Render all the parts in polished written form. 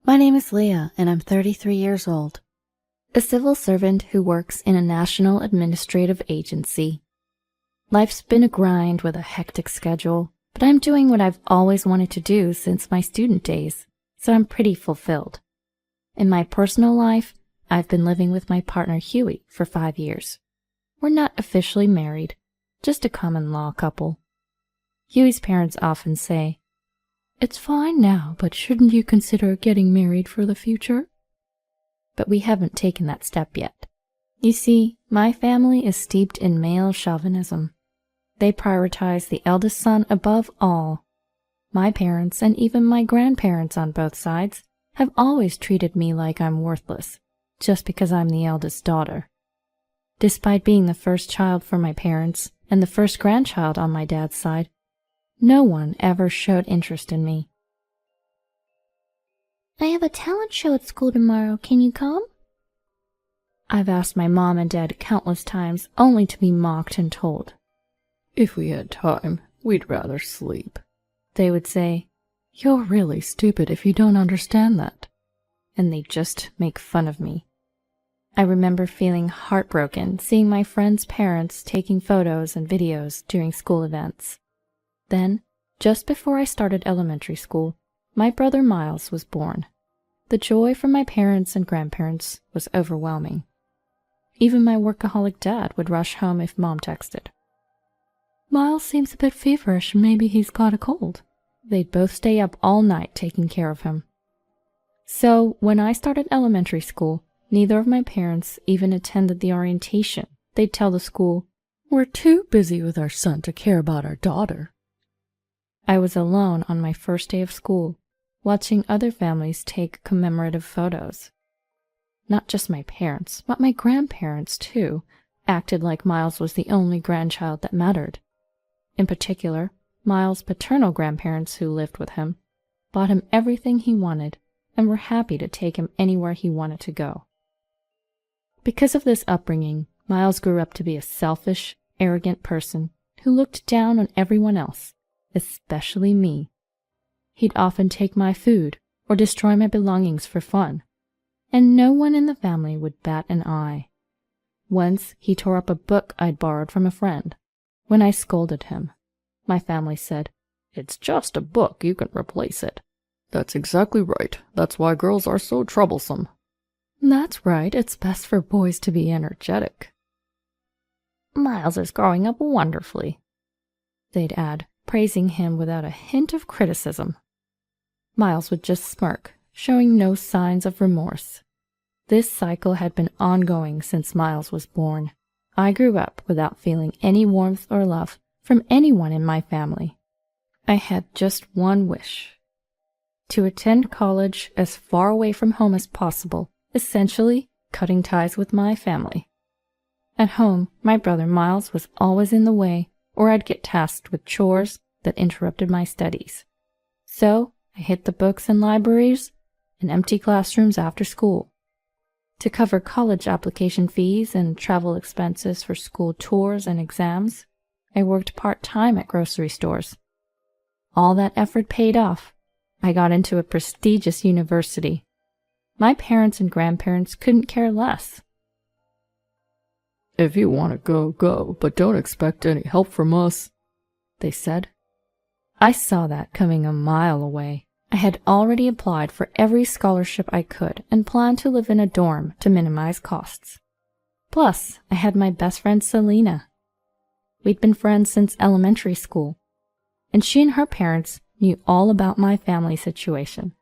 My name is Leah, and I'm 33 years old. A civil servant who works in a national administrative agency. Life's been a grind with a hectic schedule, but I'm doing what I've always wanted to do since my student days, so I'm pretty fulfilled. In my personal life, I've been living with my partner Huey for 5 years. We're not officially married, just a common law couple. Huey's parents often say, "It's fine now, but shouldn't you consider getting married for the future?" But we haven't taken that step yet. You see, my family is steeped in male chauvinism. They prioritize the eldest son above all. My parents, and even my grandparents on both sides, have always treated me like I'm worthless, just because I'm the eldest daughter. Despite being the first child for my parents, and the first grandchild on my dad's side, no one ever showed interest in me. "I have a talent show at school tomorrow. Can you come?" I've asked my mom and dad countless times, only to be mocked and told, "If we had time, we'd rather sleep." They would say, "You're really stupid if you don't understand that." And they just make fun of me. I remember feeling heartbroken seeing my friends' parents taking photos and videos during school events. Then, just before I started elementary school, my brother Miles was born. The joy from my parents and grandparents was overwhelming. Even my workaholic dad would rush home if Mom texted, "Miles seems a bit feverish, maybe he's got a cold." They'd both stay up all night taking care of him. So, when I started elementary school, neither of my parents even attended the orientation. They'd tell the school, "We're too busy with our son to care about our daughter." I was alone on my first day of school, watching other families take commemorative photos. Not just my parents, but my grandparents, too, acted like Miles was the only grandchild that mattered. In particular, Miles' paternal grandparents who lived with him bought him everything he wanted and were happy to take him anywhere he wanted to go. Because of this upbringing, Miles grew up to be a selfish, arrogant person who looked down on everyone else, especially me. He'd often take my food or destroy my belongings for fun, and no one in the family would bat an eye. Once he tore up a book I'd borrowed from a friend. When I scolded him, my family said, "It's just a book, you can replace it." "That's exactly right. That's why girls are so troublesome." "That's right, it's best for boys to be energetic." "Miles is growing up wonderfully," they'd add, praising him without a hint of criticism. Miles would just smirk, showing no signs of remorse. This cycle had been ongoing since Miles was born. I grew up without feeling any warmth or love from anyone in my family. I had just one wish: to attend college as far away from home as possible, essentially cutting ties with my family. At home, my brother Miles was always in the way, or I'd get tasked with chores that interrupted my studies. So I hit the books and libraries and empty classrooms after school. To cover college application fees and travel expenses for school tours and exams, I worked part-time at grocery stores. All that effort paid off. I got into a prestigious university. My parents and grandparents couldn't care less. "If you want to go, go, but don't expect any help from us," they said. I saw that coming a mile away. I had already applied for every scholarship I could and planned to live in a dorm to minimize costs. Plus, I had my best friend Selena. We'd been friends since elementary school, and she and her parents knew all about my family situation.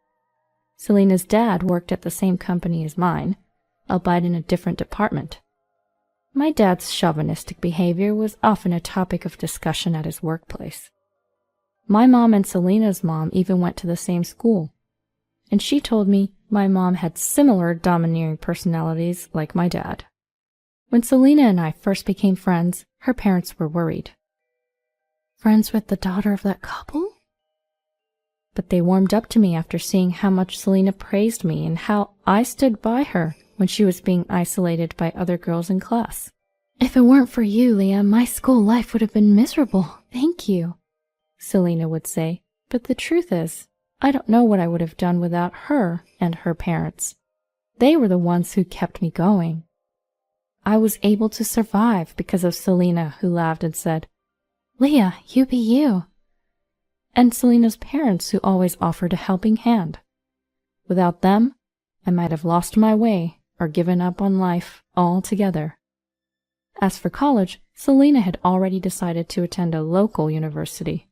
Selena's dad worked at the same company as mine, albeit in a different department. My dad's chauvinistic behavior was often a topic of discussion at his workplace. My mom and Selena's mom even went to the same school, and she told me my mom had similar domineering personalities like my dad. When Selena and I first became friends, her parents were worried. "Friends with the daughter of that couple?" But they warmed up to me after seeing how much Selena praised me and how I stood by her when she was being isolated by other girls in class. "If it weren't for you, Leah, my school life would have been miserable. Thank you," Selena would say. But the truth is, I don't know what I would have done without her and her parents. They were the ones who kept me going. I was able to survive because of Selena, who laughed and said, "Leah, you be you." And Selena's parents, who always offered a helping hand. Without them, I might have lost my way or given up on life altogether. As for college, Selena had already decided to attend a local university.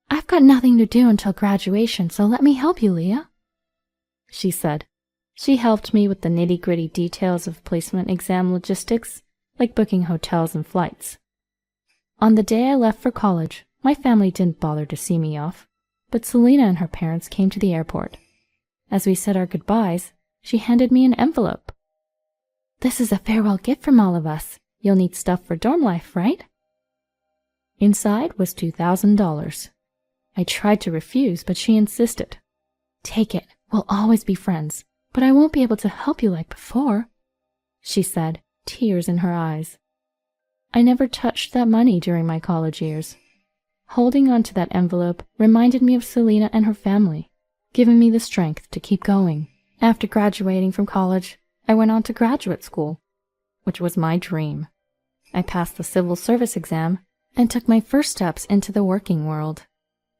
"I've got nothing to do until graduation, so let me help you, Leah," she said. She helped me with the nitty-gritty details of placement exam logistics, like booking hotels and flights. On the day I left for college, my family didn't bother to see me off, but Selena and her parents came to the airport. As we said our goodbyes, she handed me an envelope. "This is a farewell gift from all of us. You'll need stuff for dorm life, right?" Inside was $2,000. I tried to refuse, but she insisted. "Take it. We'll always be friends. But I won't be able to help you like before," she said, tears in her eyes. I never touched that money during my college years. Holding on to that envelope reminded me of Selena and her family, giving me the strength to keep going. After graduating from college, I went on to graduate school, which was my dream. I passed the civil service exam and took my first steps into the working world.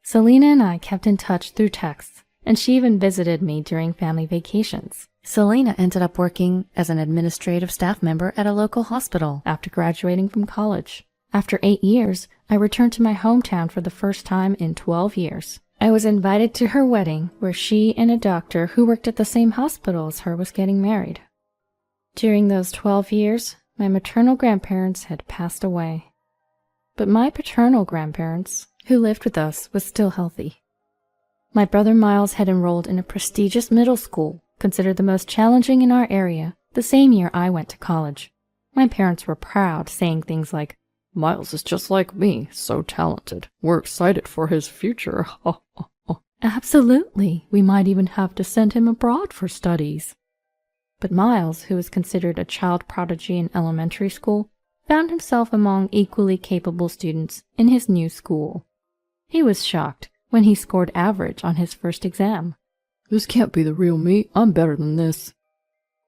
Selena and I kept in touch through texts, and she even visited me during family vacations. Selena ended up working as an administrative staff member at a local hospital after graduating from college. After 8 years, I returned to my hometown for the first time in 12 years. I was invited to her wedding, where she and a doctor who worked at the same hospital as her was getting married. During those 12 years, my maternal grandparents had passed away. But my paternal grandparents, who lived with us, was still healthy. My brother Miles had enrolled in a prestigious middle school, considered the most challenging in our area, the same year I went to college. My parents were proud, saying things like, "Miles is just like me, so talented. We're excited for his future." Absolutely, we might even have to send him abroad for studies. But Miles, who was considered a child prodigy in elementary school, found himself among equally capable students in his new school. He was shocked when he scored average on his first exam. "This can't be the real me. I'm better than this."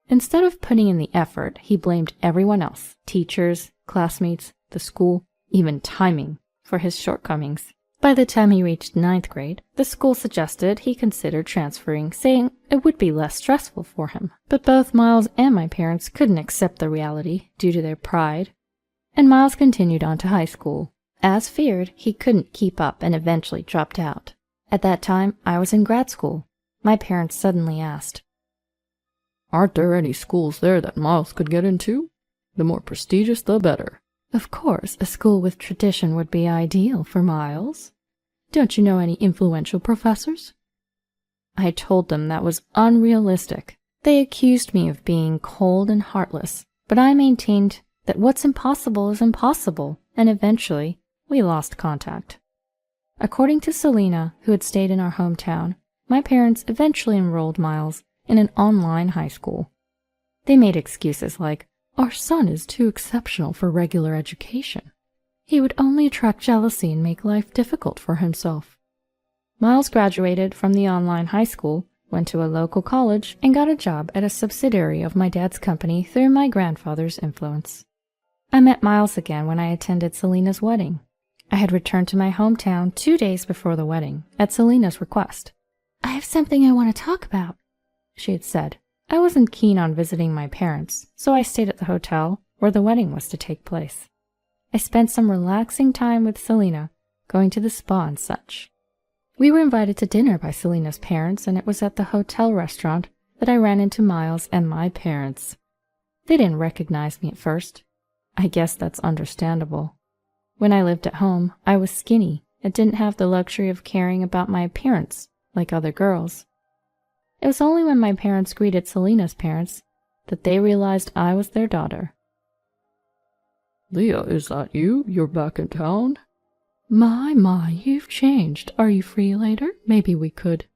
Instead of putting in the effort, he blamed everyone else, teachers, classmates, the school, even timing, for his shortcomings. By the time he reached 9th grade, the school suggested he consider transferring, saying it would be less stressful for him. But both Miles and my parents couldn't accept the reality due to their pride, and Miles continued on to high school. As feared, he couldn't keep up and eventually dropped out. At that time, I was in grad school. My parents suddenly asked, "Aren't there any schools there that Miles could get into? The more prestigious, the better." Of course, a school with tradition would be ideal for Miles. Don't you know any influential professors? I told them that was unrealistic. They accused me of being cold and heartless, but I maintained that what's impossible is impossible, and eventually we lost contact. According to Selena, who had stayed in our hometown, my parents eventually enrolled Miles in an online high school. They made excuses like, "Our son is too exceptional for regular education. He would only attract jealousy and make life difficult for himself." Miles graduated from the online high school, went to a local college, and got a job at a subsidiary of my dad's company through my grandfather's influence. I met Miles again when I attended Selena's wedding. I had returned to my hometown 2 days before the wedding, at Selena's request. "I have something I want to talk about," she had said. I wasn't keen on visiting my parents, so I stayed at the hotel where the wedding was to take place. I spent some relaxing time with Selena, going to the spa and such. We were invited to dinner by Selena's parents, and it was at the hotel restaurant that I ran into Miles and my parents. They didn't recognize me at first. I guess that's understandable. When I lived at home, I was skinny and didn't have the luxury of caring about my appearance like other girls. It was only when my parents greeted Selena's parents that they realized I was their daughter. "Leah, is that you? You're back in town?" My, you've changed. Are you free later? Maybe we could."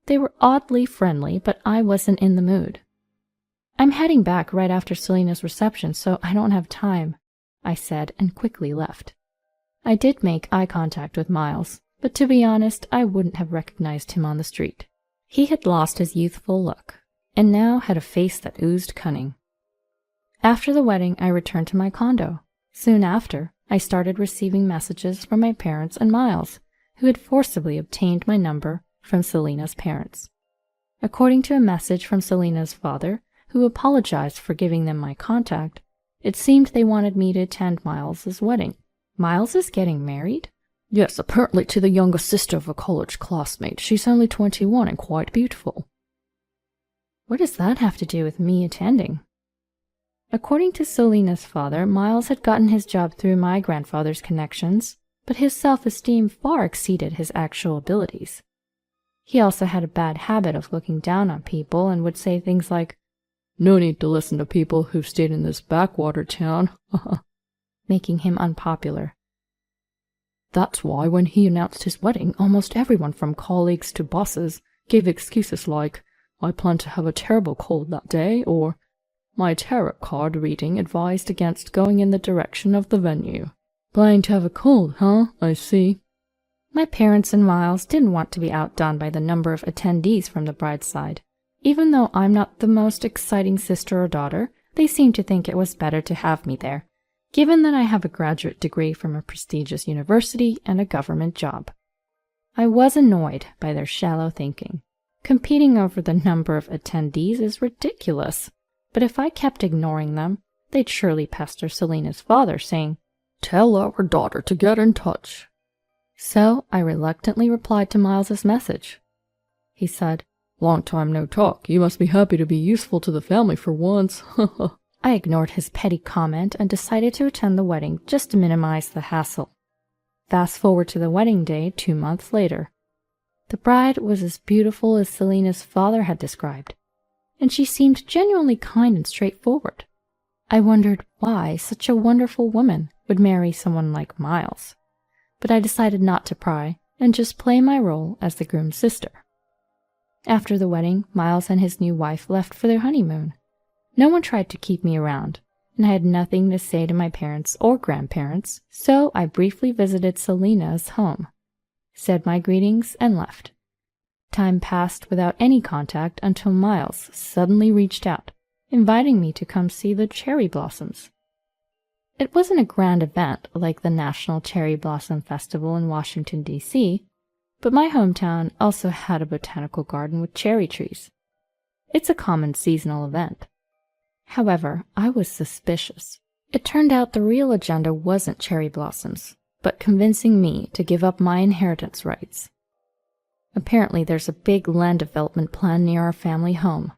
They were oddly friendly, but I wasn't in the mood. "I'm heading back right after Selena's reception, so I don't have time," I said and quickly left. I did make eye contact with Miles, but to be honest, I wouldn't have recognized him on the street. He had lost his youthful look, and now had a face that oozed cunning. After the wedding, I returned to my condo. Soon after, I started receiving messages from my parents and Miles, who had forcibly obtained my number from Selena's parents. According to a message from Selena's father, who apologized for giving them my contact, it seemed they wanted me to attend Miles's wedding. Miles is getting married? Yes, apparently to the youngest sister of a college classmate. She's only 21 and quite beautiful. What does that have to do with me attending? According to Selena's father, Miles had gotten his job through my grandfather's connections, but his self-esteem far exceeded his actual abilities. He also had a bad habit of looking down on people and would say things like, "No need to listen to people who've stayed in this backwater town," making him unpopular. That's why when he announced his wedding, almost everyone from colleagues to bosses gave excuses like, "I plan to have a terrible cold that day," or "My tarot card reading advised against going in the direction of the venue." Planning to have a cold, huh? I see. My parents and Miles didn't want to be outdone by the number of attendees from the bride's side. Even though I'm not the most exciting sister or daughter, they seemed to think it was better to have me there, given that I have a graduate degree from a prestigious university and a government job. I was annoyed by their shallow thinking. Competing over the number of attendees is ridiculous. But if I kept ignoring them, they'd surely pester Selena's father, saying, "Tell our daughter to get in touch." So I reluctantly replied to Miles's message. He said, "Long time no talk. You must be happy to be useful to the family for once." I ignored his petty comment and decided to attend the wedding just to minimize the hassle. Fast forward to the wedding day 2 months later. The bride was as beautiful as Selena's father had described, and she seemed genuinely kind and straightforward. I wondered why such a wonderful woman would marry someone like Miles, but I decided not to pry and just play my role as the groom's sister. After the wedding, Miles and his new wife left for their honeymoon. No one tried to keep me around, and I had nothing to say to my parents or grandparents, so I briefly visited Selena's home, said my greetings, and left. Time passed without any contact until Miles suddenly reached out, inviting me to come see the cherry blossoms. It wasn't a grand event like the National Cherry Blossom Festival in Washington, D.C., but my hometown also had a botanical garden with cherry trees. It's a common seasonal event. However, I was suspicious. It turned out the real agenda wasn't cherry blossoms, but convincing me to give up my inheritance rights. Apparently, there's a big land development plan near our family home.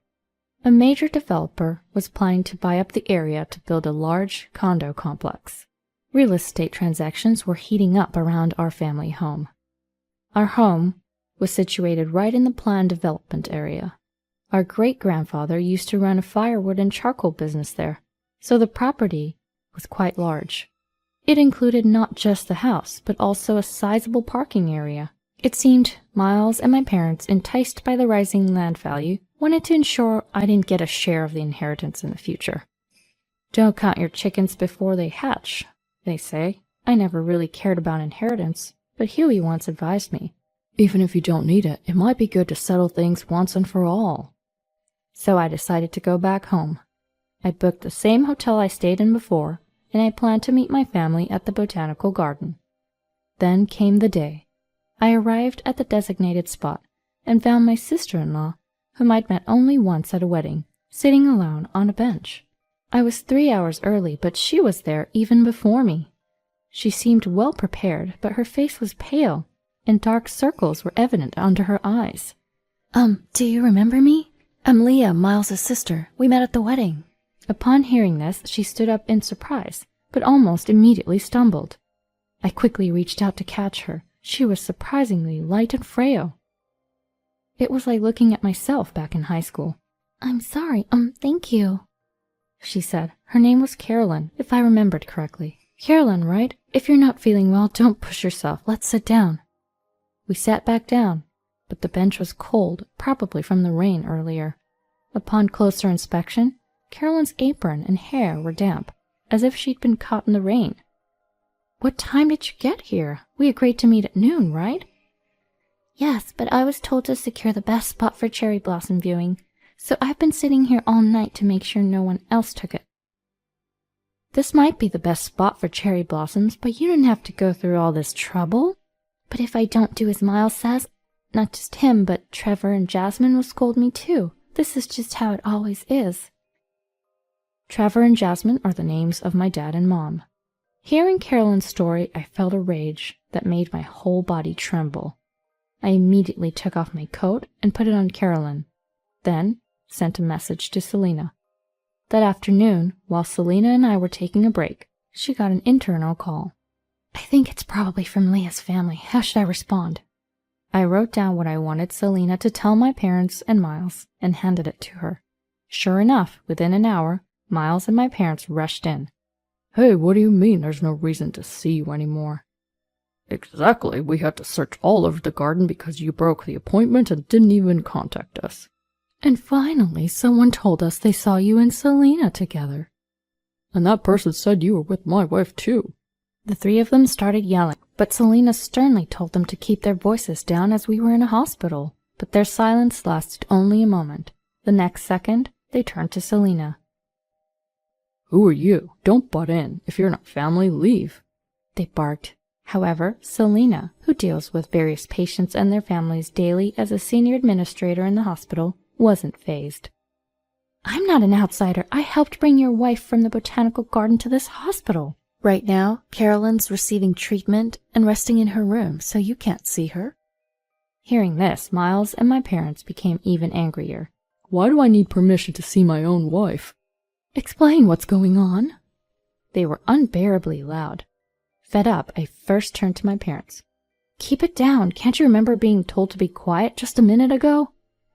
A major developer was planning to buy up the area to build a large condo complex. Real estate transactions were heating up around our family home. Our home was situated right in the planned development area. Our great-grandfather used to run a firewood and charcoal business there, so the property was quite large. It included not just the house, but also a sizable parking area. It seemed Miles and my parents, enticed by the rising land value, wanted to ensure I didn't get a share of the inheritance in the future. Don't count your chickens before they hatch, they say. I never really cared about inheritance, but Huey once advised me, even if you don't need it, it might be good to settle things once and for all. So I decided to go back home. I booked the same hotel I stayed in before, and I planned to meet my family at the botanical garden. Then came the day. I arrived at the designated spot and found my sister-in-law, whom I'd met only once at a wedding, sitting alone on a bench. I was 3 hours early, but she was there even before me. She seemed well prepared, but her face was pale, and dark circles were evident under her eyes. Do you remember me? I'm Leah, Miles' sister. We met at the wedding." Upon hearing this, she stood up in surprise, but almost immediately stumbled. I quickly reached out to catch her. She was surprisingly light and frail. It was like looking at myself back in high school. "I'm sorry, thank you," she said. Her name was Carolyn, if I remembered correctly. "Carolyn, right? If you're not feeling well, don't push yourself. Let's sit down." We sat back down, but the bench was cold, probably from the rain earlier. Upon closer inspection, Carolyn's apron and hair were damp, as if she'd been caught in the rain. "What time did you get here? We agreed to meet at noon, right?" Yes, but I was told to secure the best spot for cherry blossom viewing, so I've been sitting here all night to make sure no one else took it. This might be the best spot for cherry blossoms, but you didn't have to go through all this trouble. But if I don't do as Miles says, not just him, but Trevor and Jasmine will scold me too. This is just how it always is. Trevor and Jasmine are the names of my dad and mom. Hearing Carolyn's story, I felt a rage that made my whole body tremble. I immediately took off my coat and put it on Carolyn, then sent a message to Selena. That afternoon, while Selena and I were taking a break, she got an internal call. I think it's probably from Leah's family. How should I respond? I wrote down what I wanted Selena to tell my parents and Miles and handed it to her. Sure enough, within an hour, Miles and my parents rushed in. Hey, what do you mean there's no reason to see you anymore? Exactly, we had to search all over the garden because you broke the appointment and didn't even contact us. And finally, someone told us they saw you and Selena together. And that person said you were with my wife too. The three of them started yelling, but Selena sternly told them to keep their voices down as we were in a hospital. But their silence lasted only a moment. The next second, they turned to Selena. Who are you? Don't butt in. If you're not family, leave. They barked. However, Selena, who deals with various patients and their families daily as a senior administrator in the hospital, wasn't fazed. I'm not an outsider. I helped bring your wife from the botanical garden to this hospital. Right now, Carolyn's receiving treatment and resting in her room, so you can't see her. Hearing this, Miles and my parents became even angrier. Why do I need permission to see my own wife? Explain what's going on. They were unbearably loud. Fed up, I first turned to my parents. Keep it down. Can't you remember being told to be quiet just a minute ago?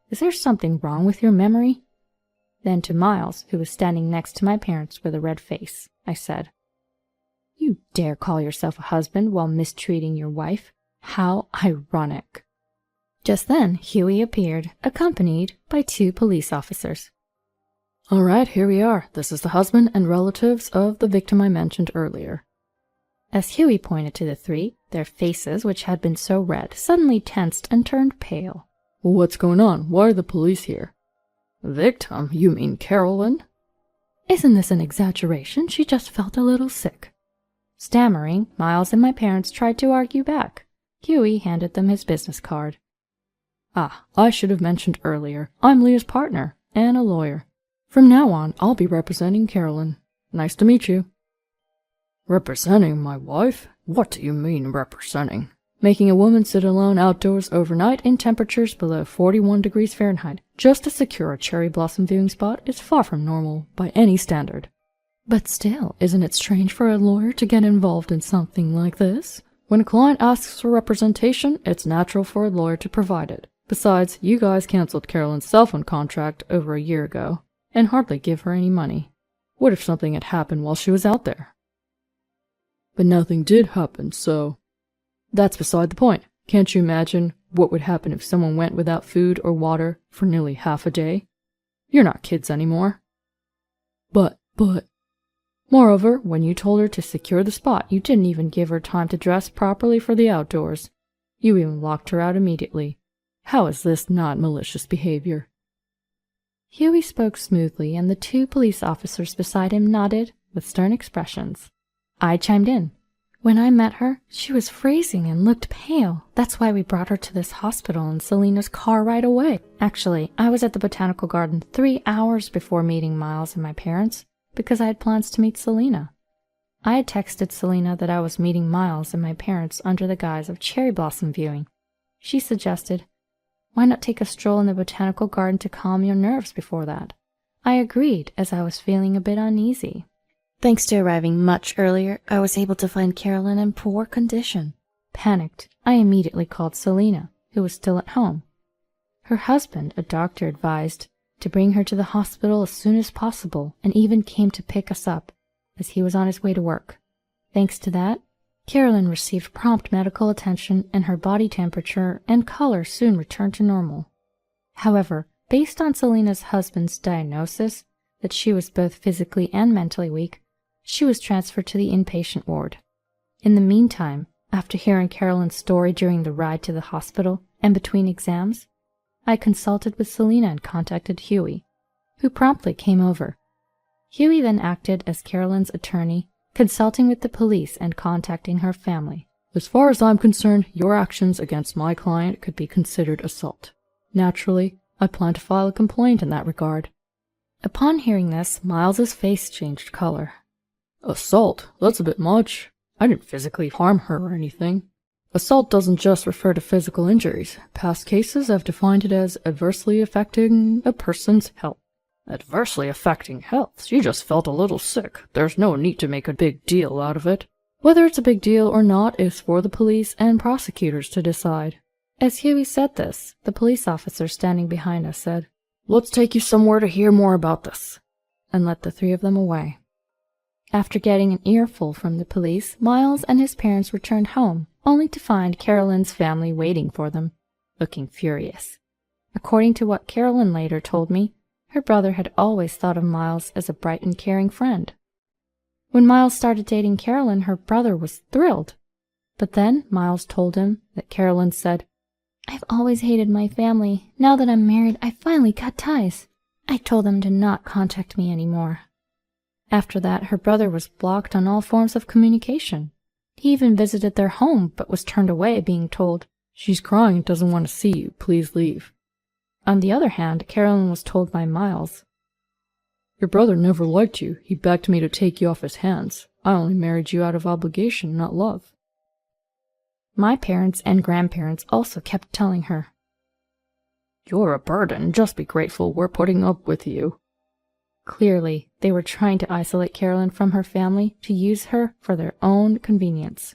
Is there something wrong with your memory? Then to Miles, who was standing next to my parents with a red face, I said, You dare call yourself a husband while mistreating your wife? How ironic. Just then, Huey appeared, accompanied by 2 police officers. All right, here we are. This is the husband and relatives of the victim I mentioned earlier. As Huey pointed to the 3, their faces, which had been so red, suddenly tensed and turned pale. Well, what's going on? Why are the police here? Victim? You mean Carolyn? Isn't this an exaggeration? She just felt a little sick. Stammering, Miles and my parents tried to argue back. Huey handed them his business card. Ah, I should have mentioned earlier. I'm Leah's partner and a lawyer. From now on, I'll be representing Carolyn. Nice to meet you. Representing my wife? What do you mean, representing? Making a woman sit alone outdoors overnight in temperatures below 41 degrees Fahrenheit just to secure a cherry blossom viewing spot is far from normal by any standard. But still, isn't it strange for a lawyer to get involved in something like this? When a client asks for representation, it's natural for a lawyer to provide it. Besides, you guys canceled Carolyn's cell phone contract over a year ago and hardly give her any money. What if something had happened while she was out there? But nothing did happen, so... That's beside the point. Can't you imagine what would happen if someone went without food or water for nearly half a day? You're not kids anymore. But... Moreover, when you told her to secure the spot, you didn't even give her time to dress properly for the outdoors. You even locked her out immediately. How is this not malicious behavior? Huey spoke smoothly, and the 2 police officers beside him nodded with stern expressions. I chimed in. When I met her, she was freezing and looked pale. That's why we brought her to this hospital in Selena's car right away. Actually, I was at the botanical garden 3 hours before meeting Miles and my parents, because I had plans to meet Selena. I had texted Selena that I was meeting Miles and my parents under the guise of cherry blossom viewing. She suggested, Why not take a stroll in the botanical garden to calm your nerves before that? I agreed, as I was feeling a bit uneasy. Thanks to arriving much earlier, I was able to find Carolyn in poor condition. Panicked, I immediately called Selena, who was still at home. Her husband, a doctor, advised to bring her to the hospital as soon as possible, and even came to pick us up, as he was on his way to work. Thanks to that, Carolyn received prompt medical attention, and her body temperature and color soon returned to normal. However, based on Selena's husband's diagnosis that she was both physically and mentally weak, she was transferred to the inpatient ward. In the meantime, after hearing Carolyn's story during the ride to the hospital, and between exams, I consulted with Selena and contacted Huey, who promptly came over. Huey then acted as Carolyn's attorney, consulting with the police and contacting her family. As far as I'm concerned, your actions against my client could be considered assault. Naturally, I plan to file a complaint in that regard. Upon hearing this, Miles's face changed color. Assault? That's a bit much. I didn't physically harm her or anything. Assault doesn't just refer to physical injuries. Past cases have defined it as adversely affecting a person's health. Adversely affecting health? She just felt a little sick. There's no need to make a big deal out of it. Whether it's a big deal or not is for the police and prosecutors to decide. As Huey said this, the police officer standing behind us said, "Let's take you somewhere to hear more about this," and led the three of them away. After getting an earful from the police, Miles and his parents returned home, only to find Carolyn's family waiting for them, looking furious. According to what Carolyn later told me, her brother had always thought of Miles as a bright and caring friend. When Miles started dating Carolyn, her brother was thrilled. But then Miles told him that Carolyn said, "I've always hated my family. Now that I'm married, I finally cut ties. I told them to not contact me anymore." After that, her brother was blocked on all forms of communication. He even visited their home, but was turned away, being told, "She's crying and doesn't want to see you. Please leave." On the other hand, Carolyn was told by Miles, "Your brother never liked you. He begged me to take you off his hands. I only married you out of obligation, not love." My parents and grandparents also kept telling her, "You're a burden. Just be grateful we're putting up with you." Clearly, they were trying to isolate Carolyn from her family to use her for their own convenience.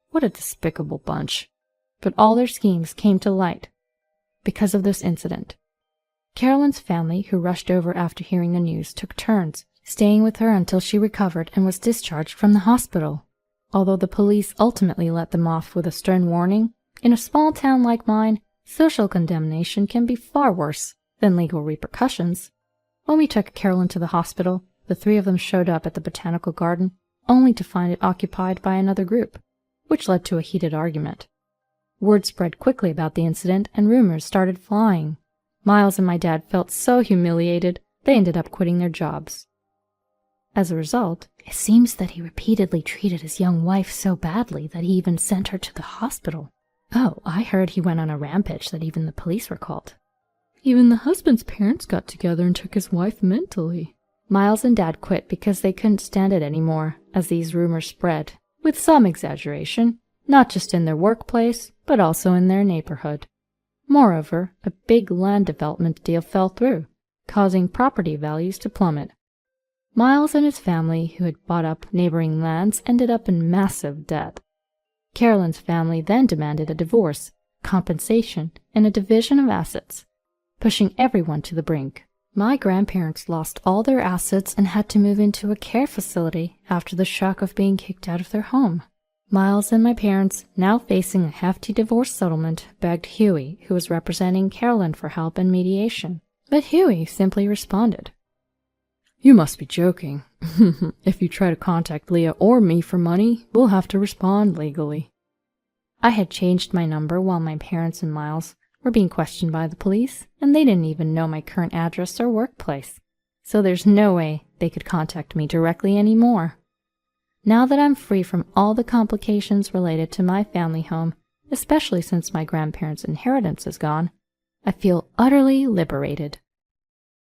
What a despicable bunch. But all their schemes came to light because of this incident. Carolyn's family, who rushed over after hearing the news, took turns, staying with her until she recovered and was discharged from the hospital. Although the police ultimately let them off with a stern warning, in a small town like mine, social condemnation can be far worse than legal repercussions. When we took Carolyn to the hospital, the three of them showed up at the botanical garden, only to find it occupied by another group, which led to a heated argument. Word spread quickly about the incident, and rumors started flying. Miles and my dad felt so humiliated, they ended up quitting their jobs. As a result, It seems that he repeatedly treated his young wife so badly that he even sent her to the hospital. oh, I heard he went on a rampage that even the police were called. Even the husband's parents got together and took his wife mentally. Miles and Dad quit because they couldn't stand it anymore, as these rumors spread, with some exaggeration, not just in their workplace, but also in their neighborhood. Moreover, a big land development deal fell through, causing property values to plummet. Miles and his family, who had bought up neighboring lands, ended up in massive debt. Carolyn's family then demanded a divorce, compensation, and a division of assets, pushing everyone to the brink. My grandparents lost all their assets and had to move into a care facility after the shock of being kicked out of their home. Miles and my parents, now facing a hefty divorce settlement, begged Huey, who was representing Carolyn, for help and mediation. But Huey simply responded, "You must be joking. If you try to contact Leah or me for money, we'll have to respond legally." I had changed my number while my parents and Miles were being questioned by the police, and they didn't even know my current address or workplace, so there's no way they could contact me directly anymore. Now that I'm free from all the complications related to my family home, especially since my grandparents' inheritance is gone, I feel utterly liberated.